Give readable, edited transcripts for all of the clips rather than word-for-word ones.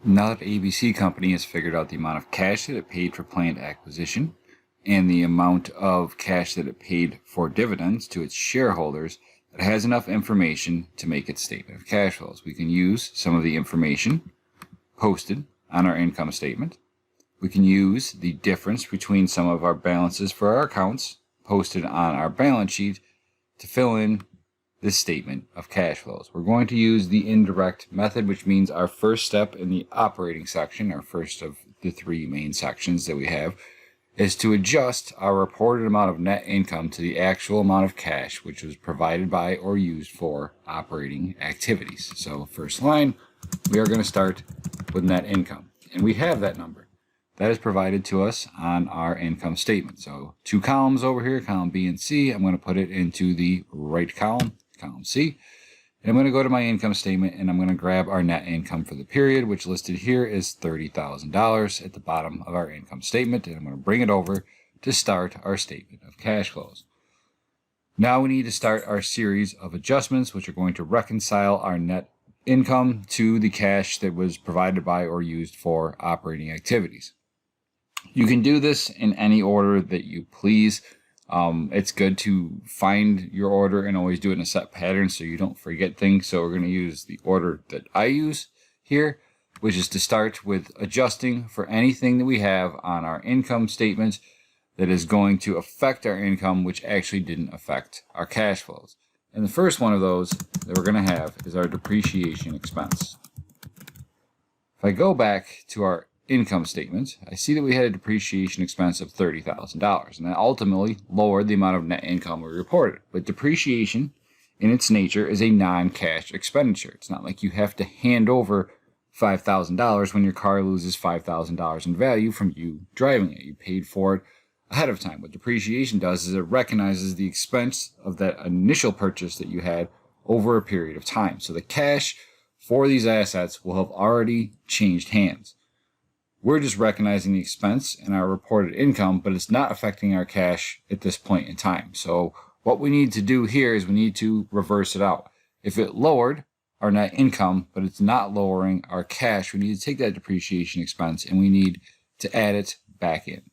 Now that ABC Company has figured out the amount of cash that it paid for planned acquisition and the amount of cash that it paid for dividends to its shareholders, it has enough information to make its statement of cash flows. We can use some of the information posted on our income statement. We can use the difference between some of our balances for our accounts posted on our balance sheet to fill in this statement of cash flows. We're going to use the indirect method, which means our first step in the operating section, our first of the three main sections that we have, is to adjust our reported amount of net income to the actual amount of cash which was provided by or used for operating activities. So first line, we are going to start with net income, and we have that number. That is provided to us on our income statement. So two columns over here, column B and C. I'm going to put it into the right column, column C. And I'm going to go to my income statement and I'm going to grab our net income for the period, which listed here is $30,000 at the bottom of our income statement. And I'm going to bring it over to start our statement of cash flows. Now we need to start our series of adjustments, which are going to reconcile our net income to the cash that was provided by or used for operating activities. You can do this in any order that you please. It's good to find your order and always do it in a set pattern so you don't forget things. So we're going to use the order that I use here, which is to start with adjusting for anything that we have on our income statement that is going to affect our income, which actually didn't affect our cash flows. And the first one of those that we're going to have is our depreciation expense. If I go back to our income statement, I see that we had a depreciation expense of $30,000, and that ultimately lowered the amount of net income we reported. But depreciation, in its nature, is a non-cash expenditure. It's not like you have to hand over $5,000 when your car loses $5,000 in value from you driving it. You paid for it ahead of time. What depreciation does is it recognizes the expense of that initial purchase that you had over a period of time. So the cash for these assets will have already changed hands. We're just recognizing the expense in our reported income, but it's not affecting our cash at this point in time. So what we need to do here is we need to reverse it out. If it lowered our net income, but it's not lowering our cash, we need to take that depreciation expense and we need to add it back in.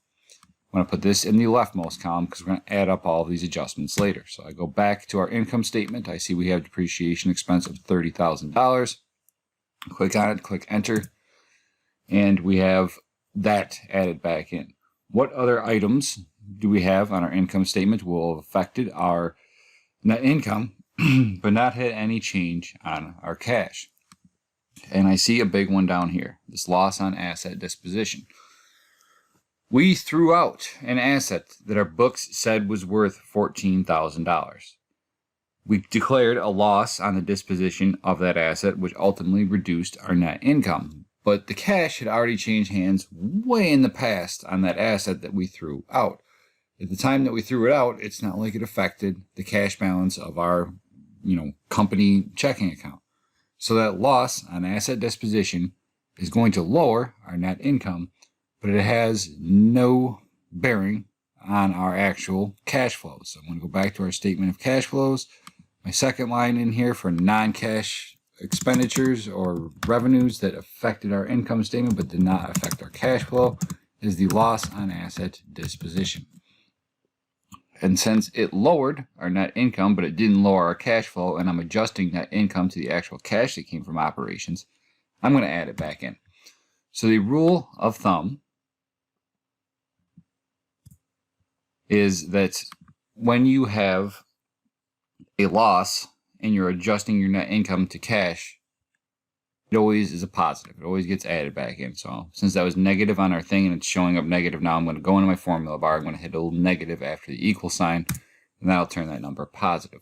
I'm going to put this in the leftmost column because we're going to add up all of these adjustments later. So I go back to our income statement. I see we have depreciation expense of $30,000. Click on it, click enter, and we have that added back in. What other items do we have on our income statement will have affected our net income but not had any change on our cash? And I see a big one down here, this loss on asset disposition. We threw out an asset that our books said was worth $14,000. We declared a loss on the disposition of that asset, which ultimately reduced our net income. But the cash had already changed hands way in the past on that asset that we threw out. At the time that we threw it out, it's not like it affected the cash balance of our, company checking account. So that loss on asset disposition is going to lower our net income, but it has no bearing on our actual cash flows. So I'm going to go back to our statement of cash flows. My second line in here for non-cash expenditures or revenues that affected our income statement but did not affect our cash flow is the loss on asset disposition. And since it lowered our net income but it didn't lower our cash flow, and I'm adjusting net income to the actual cash that came from operations, I'm going to add it back in. So the rule of thumb is that when you have a loss and you're adjusting your net income to cash, it always is a positive. It always gets added back in. So since that was negative on our thing and it's showing up negative now, I'm going to go into my formula bar. I'm going to hit a little negative after the equal sign, and that'll turn that number positive.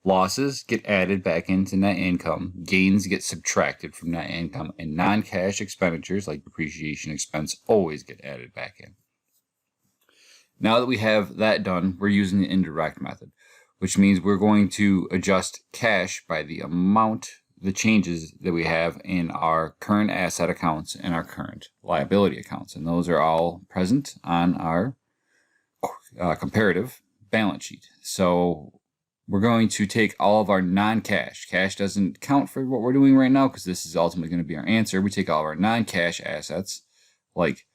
Losses get added back into net income. Gains get subtracted from net income. And non-cash expenditures like depreciation expense always get added back in. Now that we have that done, we're using the indirect method, which means we're going to adjust cash by the amount, the changes that we have in our current asset accounts and our current liability accounts. And those are all present on our comparative balance sheet. So we're going to take all of our non-cash. Cash doesn't count for what we're doing right now because this is ultimately going to be our answer. We take all of our non-cash assets, like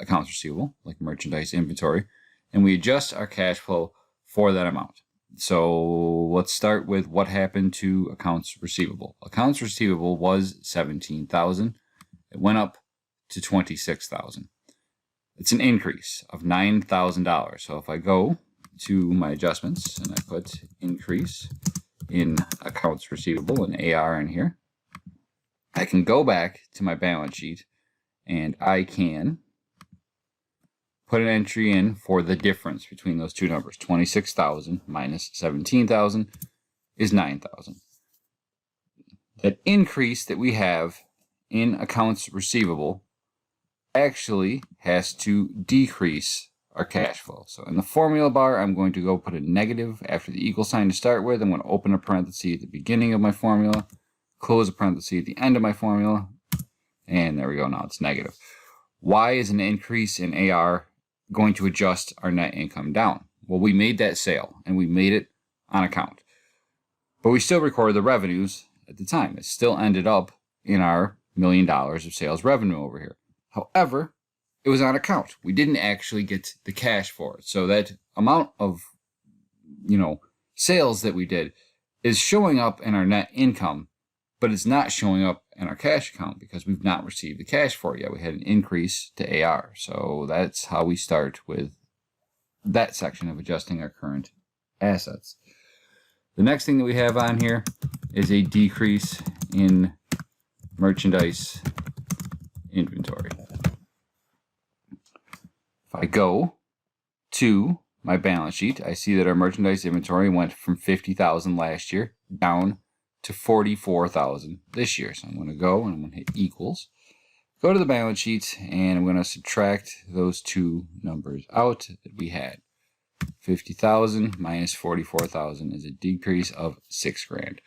accounts receivable, like merchandise inventory, and we adjust our cash flow for that amount. So let's start with what happened to accounts receivable. Accounts receivable was $17,000. It went up to $26,000. It's an increase of $9,000. So if I go to my adjustments and I put increase in accounts receivable and AR in here, I can go back to my balance sheet and I can put an entry in for the difference between those two numbers. 26,000 minus 17,000 is 9,000. That increase that we have in accounts receivable actually has to decrease our cash flow. So in the formula bar, I'm going to go put a negative after the equal sign to start with. I'm going to open a parenthesis at the beginning of my formula, close a parenthesis at the end of my formula, and there we go. Now it's negative. Why is an increase in AR going to adjust our net income down? Well, we made that sale and we made it on account, but we still recorded the revenues at the time. It still ended up in our $1 million of sales revenue over here. However, it was on account. We didn't actually get the cash for it. So that amount of, sales that we did is showing up in our net income, but it's not showing up in our cash account because we've not received the cash for it yet. We had an increase to AR. So that's how we start with that section of adjusting our current assets. The next thing that we have on here is a decrease in merchandise inventory. If I go to my balance sheet, I see that our merchandise inventory went from 50,000 last year down to 44,000 this year. So I'm going to go and I'm going to hit equals, go to the balance sheet, and I'm going to subtract those two numbers out that we had. 50,000 minus 44,000 is a decrease of $6,000.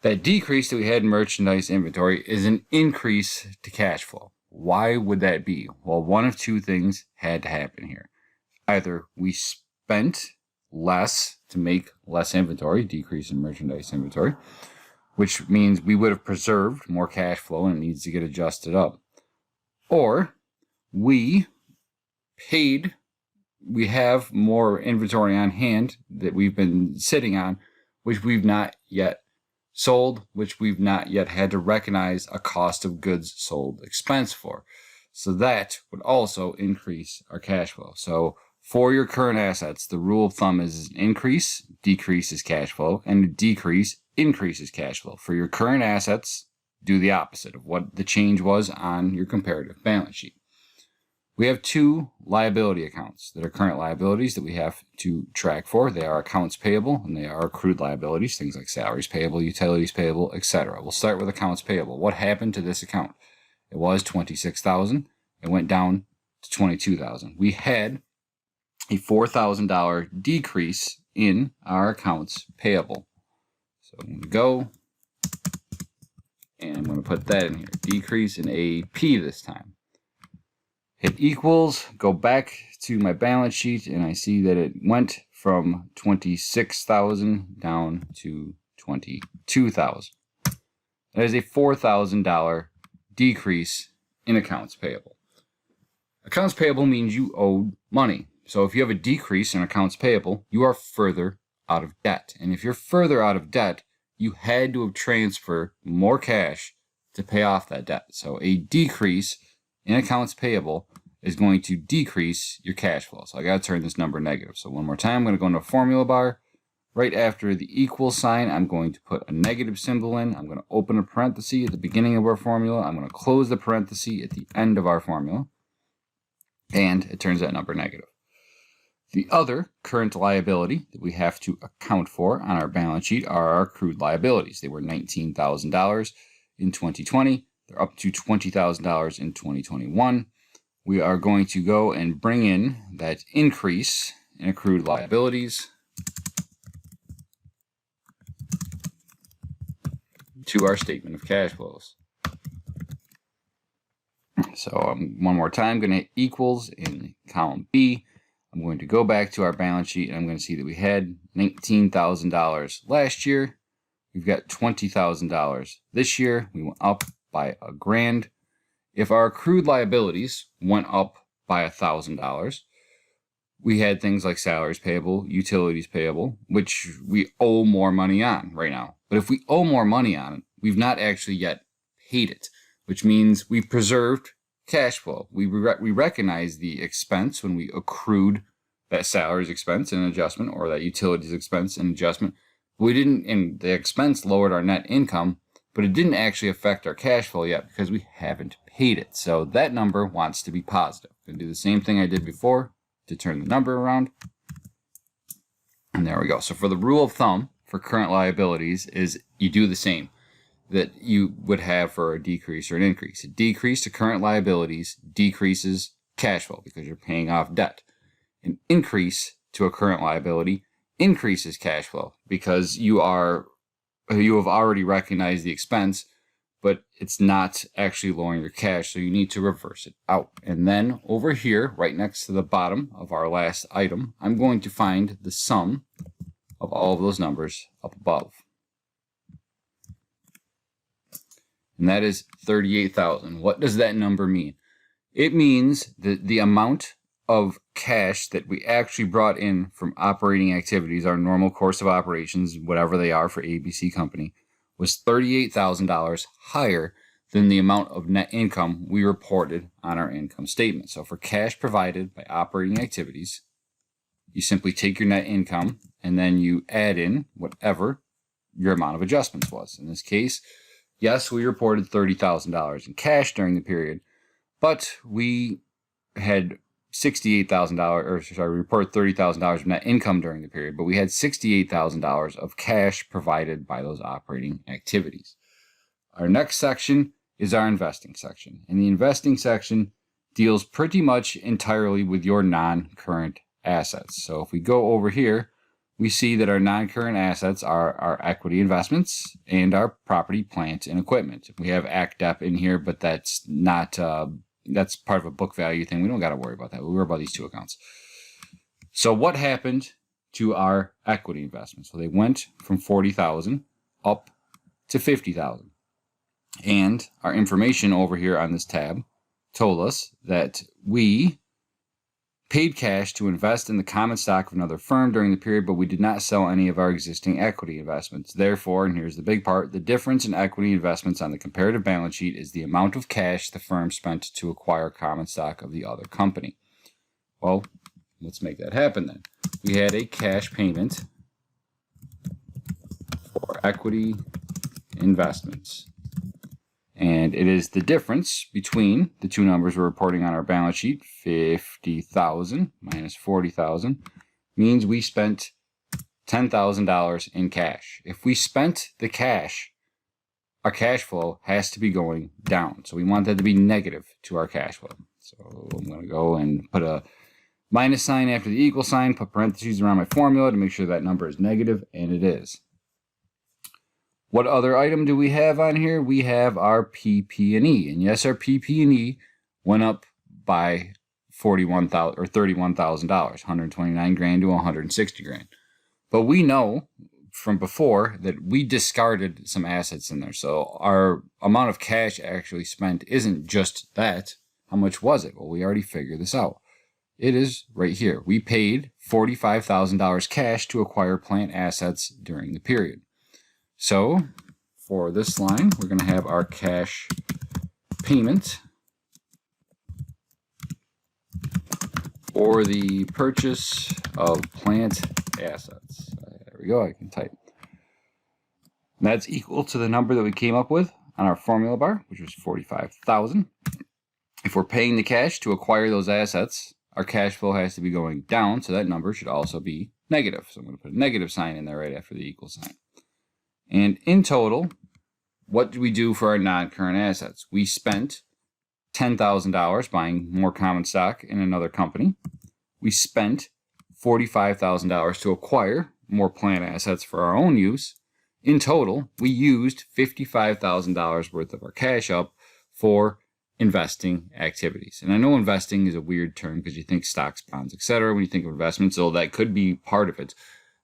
That decrease that we had in merchandise inventory is an increase to cash flow. Why would that be? Well, one of two things had to happen here. Either we spent less to make less inventory, decrease in merchandise inventory, which means we would have preserved more cash flow and it needs to get adjusted up. Or we have more inventory on hand that we've been sitting on, which we've not yet sold, which we've not yet had to recognize a cost of goods sold expense for. So that would also increase our cash flow. So for your current assets, the rule of thumb is an increase decreases cash flow and a decrease increases cash flow. For your current assets, do the opposite of what the change was on your comparative balance sheet. We have two liability accounts that are current liabilities that we have to track for. They are accounts payable and they are accrued liabilities, things like salaries payable, utilities payable, etc. We'll start with accounts payable. What happened to this account? It was $26,000. It went down to $22,000. We had a $4,000 decrease in our accounts payable. So I'm going to go and I'm going to put that in here. Decrease in AP this time. Hit equals, go back to my balance sheet, and I see that it went from 26,000 down to 22,000. That is a $4,000 decrease in accounts payable. Accounts payable means you owed money. So if you have a decrease in accounts payable, you are further out of debt. And if you're further out of debt, you had to have transferred more cash to pay off that debt. So a decrease in accounts payable is going to decrease your cash flow. So I got to turn this number negative. So one more time, I'm going to go into a formula bar. Right after the equal sign, I'm going to put a negative symbol in. I'm going to open a parenthesis at the beginning of our formula. I'm going to close the parenthesis at the end of our formula. And it turns that number negative. The other current liability that we have to account for on our balance sheet are our accrued liabilities. They were $19,000 in 2020. They're up to $20,000 in 2021. We are going to go and bring in that increase in accrued liabilities to our statement of cash flows. So one more time, I'm going to hit equals in column B. I'm going to go back to our balance sheet and I'm going to see that we had $19,000 last year. We've got $20,000 this year. We went up by $1,000. If our accrued liabilities went up by $1,000, we had things like salaries payable, utilities payable, which we owe more money on right now. But if we owe more money on it, we've not actually yet paid it, which means we've preserved cash flow. We recognize the expense when we accrued that salaries expense and adjustment, or that utilities expense and adjustment. We didn't, and the expense lowered our net income, but it didn't actually affect our cash flow yet because we haven't paid it. So that number wants to be positive. I'm going to do the same thing I did before to turn the number around. And there we go. So for the rule of thumb for current liabilities is you do the same that you would have for a decrease or an increase. A decrease to current liabilities decreases cash flow because you're paying off debt. An increase to a current liability increases cash flow because you have already recognized the expense, but it's not actually lowering your cash, so you need to reverse it out. And then over here, right next to the bottom of our last item, I'm going to find the sum of all of those numbers up above. And that is 38,000. What does that number mean? It means that the amount of cash that we actually brought in from operating activities, our normal course of operations, whatever they are for ABC Company, was $38,000 higher than the amount of net income we reported on our income statement. So for cash provided by operating activities, you simply take your net income and then you add in whatever your amount of adjustments was. In this case, yes, we reported $30,000 in cash during the period, but we had we reported $30,000 of net income during the period, but we had $68,000 of cash provided by those operating activities. Our next section is our investing section, and the investing section deals pretty much entirely with your non-current assets. So if we go over here, we see that our non-current assets are our equity investments and our property, plant, and equipment. We have ACDEP in here, but that's not that's part of a book value thing. We don't got to worry about that. We worry about these two accounts. So what happened to our equity investments? Well, they went from 40,000 up to 50,000. And our information over here on this tab told us that we paid cash to invest in the common stock of another firm during the period, but we did not sell any of our existing equity investments. Therefore, and here's the big part, the difference in equity investments on the comparative balance sheet is the amount of cash the firm spent to acquire common stock of the other company. Well, let's make that happen then. We had a cash payment for equity investments. And it is the difference between the two numbers we're reporting on our balance sheet. 50,000 minus 40,000 means we spent $10,000 in cash. If we spent the cash, our cash flow has to be going down. So we want that to be negative to our cash flow. So I'm going to go and put a minus sign after the equal sign, put parentheses around my formula to make sure that number is negative, and it is. What other item do we have on here? We have our PP&E. And yes, our PP&E went up by $31,000 or $31,000, $129,000 to $160,000. But we know from before that we discarded some assets in there. So our amount of cash actually spent isn't just that. How much was it? Well, we already figured this out. It is right here. We paid $45,000 cash to acquire plant assets during the period. So for this line, we're going to have our cash payment for the purchase of plant assets. There we go, I can type. And that's equal to the number that we came up with on our formula bar, which was 45,000. If we're paying the cash to acquire those assets, our cash flow has to be going down, so that number should also be negative. So I'm going to put a negative sign in there right after the equal sign. And in total, what do we do for our non-current assets? We spent $10,000 buying more common stock in another company. We spent $45,000 to acquire more plant assets for our own use. In total, we used $55,000 worth of our cash up for investing activities. And I know investing is a weird term because you think stocks, bonds, etc. when you think of investment, so that could be part of it.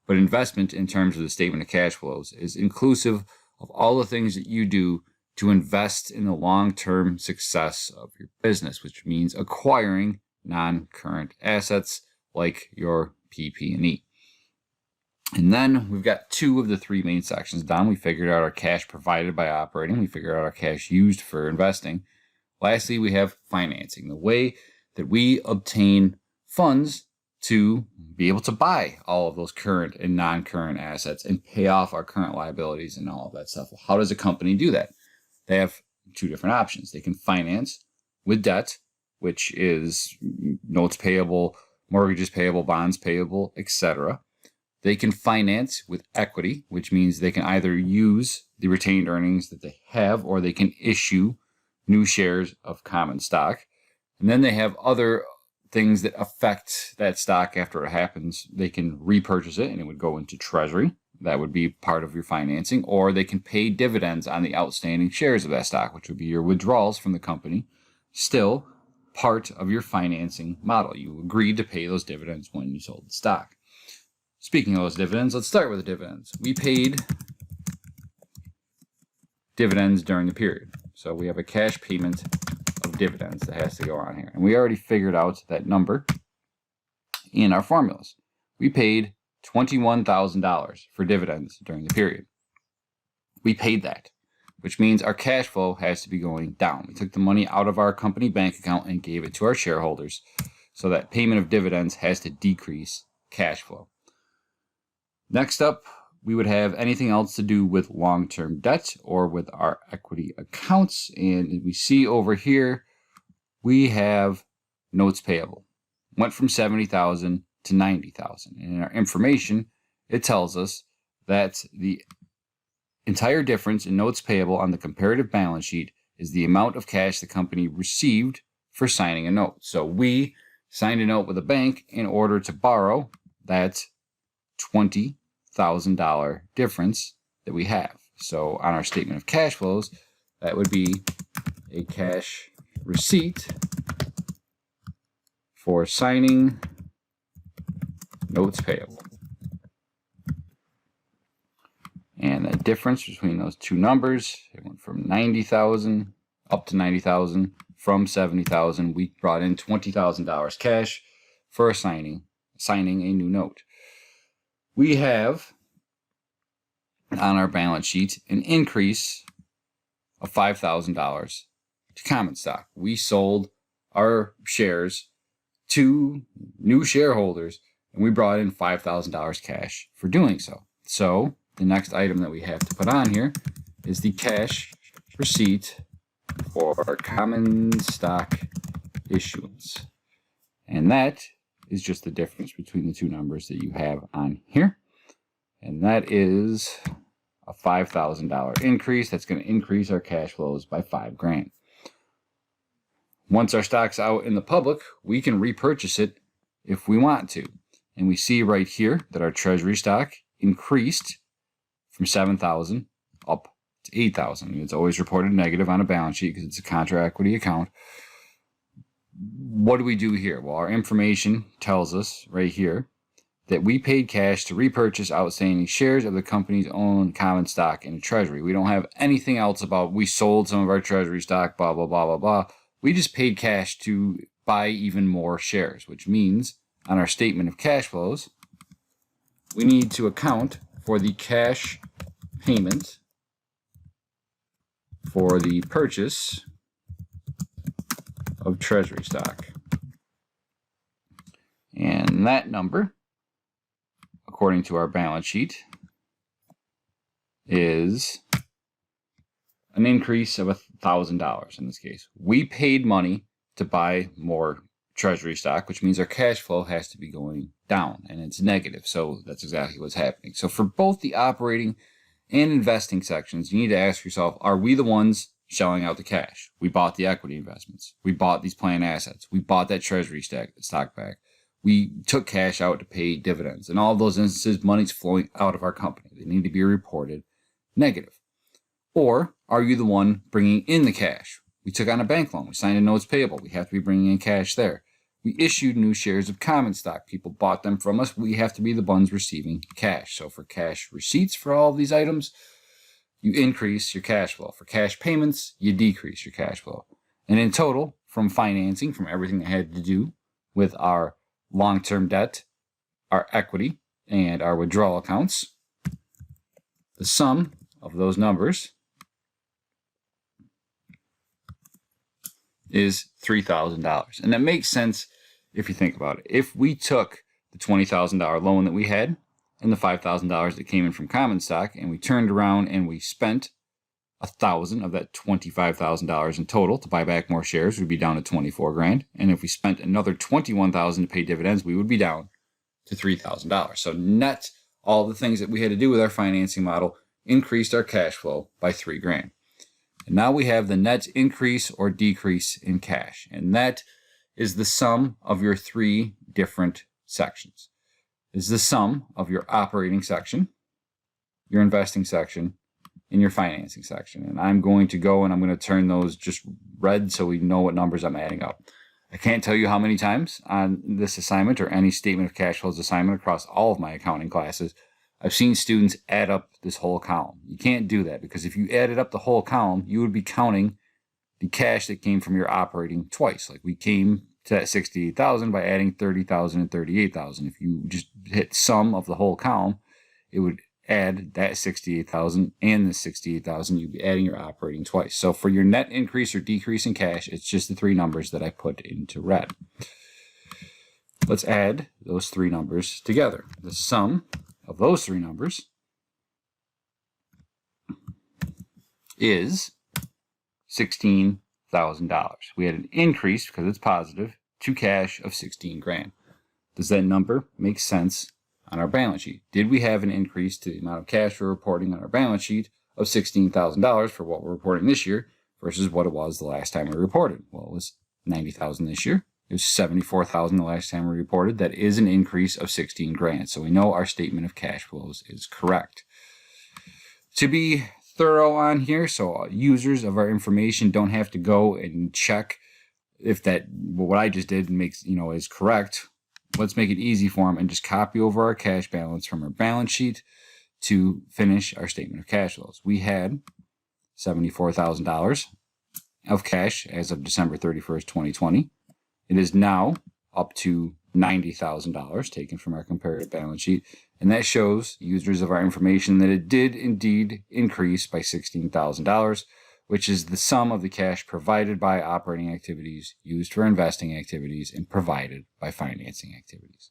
But investment in terms of the statement of cash flows is inclusive of all the things that you do to invest in the long-term success of your business, which means acquiring non-current assets like your PP&E. And then we've got two of the three main sections done. We figured out our cash provided by operating. We figured out our cash used for investing. Lastly, we have financing, the way that we obtain funds to be able to buy all of those current and non-current assets and pay off our current liabilities and all of that stuff. Well, how does a company do that? They have two different options. They can finance with debt, which is notes payable, mortgages payable, bonds payable, etc. They can finance with equity, which means they can either use the retained earnings that they have or they can issue new shares of common stock. And then they have other things that affect that stock after it happens. They can repurchase it and it would go into treasury. That would be part of your financing. Or they can pay dividends on the outstanding shares of that stock, which would be your withdrawals from the company. Still part of your financing model. You agreed to pay those dividends when you sold the stock. Speaking of those dividends, let's start with the dividends. We paid dividends during the period. So we have a cash payment of dividends that has to go on here. And we already figured out that number in our formulas. We paid $21,000 for dividends during the period. We paid that, which means our cash flow has to be going down. We took the money out of our company bank account and gave it to our shareholders. So that payment of dividends has to decrease cash flow. Next up, we would have anything else to do with long-term debt or with our equity accounts. And we see over here, we have notes payable. Went from $70,000 to $90,000. And in our information, it tells us that the entire difference in notes payable on the comparative balance sheet is the amount of cash the company received for signing a note. So we signed a note with a bank in order to borrow that $20,000 difference that we have. So on our statement of cash flows, that would be a cash receipt for signing notes payable. And the difference between those two numbers, it went from 90,000 up to 90,000. From 70,000, we brought in $20,000 cash for signing a new note. We have on our balance sheet an increase of $5,000 to common stock. We sold our shares to new shareholders and we brought in $5,000 cash for doing so. So the next item that we have to put on here is the cash receipt for common stock issuance. And that is just the difference between the two numbers that you have on here. And that is a $5,000 increase. That's going to increase our cash flows by $5,000. Once our stock's out in the public, we can repurchase it if we want to. And we see right here that our treasury stock increased from 7,000 up to 8,000. It's always reported negative on a balance sheet because it's a contra equity account. What do we do here? Well, our information tells us right here that we paid cash to repurchase outstanding shares of the company's own common stock in a treasury. We don't have anything else about we sold some of our treasury stock, blah, blah, blah, blah, blah. We just paid cash to buy even more shares, which means on our statement of cash flows, we need to account for the cash payment for the purchase of treasury stock. And that number, according to our balance sheet, is an increase of $1,000 in this case. We paid money to buy more treasury stock, which means our cash flow has to be going down and it's negative. So that's exactly what's happening. So for both the operating and investing sections, you need to ask yourself, are we the ones shelling out the cash? We bought the equity investments. We bought these planned assets. We bought that treasury stock back. We took cash out to pay dividends. In all of those instances, money's flowing out of our company. They need to be reported negative. Or are you the one bringing in the cash? We took on a bank loan. We signed a notes payable. We have to be bringing in cash there. We issued new shares of common stock. People bought them from us. We have to be the ones receiving cash. So for cash receipts for all of these items, you increase your cash flow. For cash payments, you decrease your cash flow. And in total, from financing, from everything that had to do with our long-term debt, our equity, and our withdrawal accounts, the sum of those numbers is $3,000. And that makes sense if you think about it. If we took the $20,000 loan that we had and the $5,000 that came in from common stock, and we turned around and we spent $1,000 of that $25,000 in total to buy back more shares, we'd be down to 24 grand. And if we spent another 21,000 to pay dividends, we would be down to $3,000. So net, all the things that we had to do with our financing model increased our cash flow by 3 grand. And now we have the net increase or decrease in cash. And that is the sum of your 3 different sections. Is the sum of your operating section, your investing section, and your financing section. And I'm going to go and I'm going to turn those just red so we know what numbers I'm adding up. I can't tell you how many times on this assignment or any statement of cash flows assignment across all of my accounting classes, I've seen students add up this whole column. You can't do that, because if you added up the whole column, you would be counting the cash that came from your operating twice. Like we came to that 68,000 by adding 30,000 and 38,000. If you just hit sum of the whole column, it would add that 68,000 and the 68,000. You'd be adding your operating twice. So for your net increase or decrease in cash, it's just the 3 numbers that I put into red. Let's add those 3 numbers together. The sum of those 3 numbers is $16,000. We had an increase, because it's positive, to cash of 16 grand. Does that number make sense on our balance sheet? Did we have an increase to the amount of cash we're reporting on our balance sheet of $16,000 for what we're reporting this year versus what it was the last time we reported? Well, it was $90,000 this year. It was $74,000 the last time we reported. That is an increase of 16 grand. So we know our statement of cash flows is correct. To be thorough on here, so users of our information don't have to go and check if what I just did makes, is correct. Let's make it easy for them and just copy over our cash balance from our balance sheet to finish our statement of cash flows. We had $74,000 of cash as of December 31st, 2020. It is now up to $90,000 taken from our comparative balance sheet. And that shows users of our information that it did indeed increase by $16,000, which is the sum of the cash provided by operating activities, used for investing activities, and provided by financing activities.